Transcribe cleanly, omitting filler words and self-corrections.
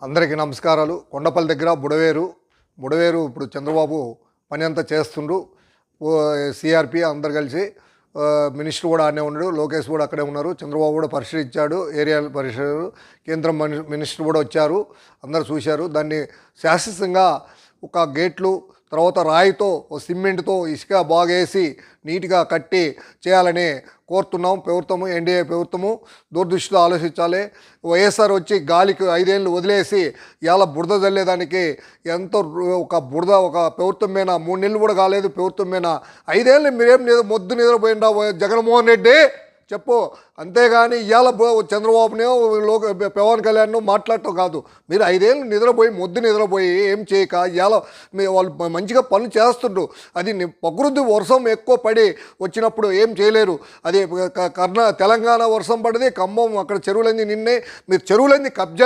అందరికీ నమస్కారాలు. కొండపల్లి దగ్గర బుడవేరు ఇప్పుడు చంద్రబాబు పని అంతా చేస్తుండ్రు. సిఆర్పి అందరు కలిసి మినిస్టర్ కూడా ఆడనే ఉన్నాడు, లోకేష్ కూడా అక్కడే ఉన్నారు. చంద్రబాబు కూడా పరిశీలించాడు, ఏరియా పరిశీలి కేంద్రం మినిస్టర్ కూడా వచ్చారు, అందరు చూశారు. దాన్ని శాశ్వతంగా ఒక గేట్లు తర్వాత రాయితో సిమెంట్తో ఇసుక బాగేసి నీట్గా కట్టి చేయాలని కోరుతున్నాం. ప్రభుత్వము, ఎన్డీఏ ప్రభుత్వము దూరదృష్టితో ఆలోచించాలి. వైఎస్ఆర్ వచ్చి గాలికి 5 ఏళ్ళు వదిలేసి ఇవాళ బురద చల్లేదానికి ఎంతో ఒక ప్రభుత్వం మీద 3 నెలలు కూడా కాలేదు. ప్రభుత్వం మీద 5 ఏళ్ళు మీరేం మొద్దు నిద్రపోయిందా జగన్మోహన్ రెడ్డి చెప్పు. అంతేగాని ఇవాళ చంద్రబాబునే పవన్ కళ్యాణ్ మాట్లాడటం కాదు. మీరు 5 ఏళ్ళు నిద్రపోయి ఏం చేయక ఇవాళ వాళ్ళు మంచిగా పనులు చేస్తుండ్రు. అది ప్రకృతి వర్షం ఎక్కువ పడి వచ్చినప్పుడు ఏం చేయలేరు. అది తెలంగాణ వర్షం పడింది, ఖమ్మం అక్కడ చెరువులన్నీ నిన్నే మీరు చెరువులన్నీ కబ్జా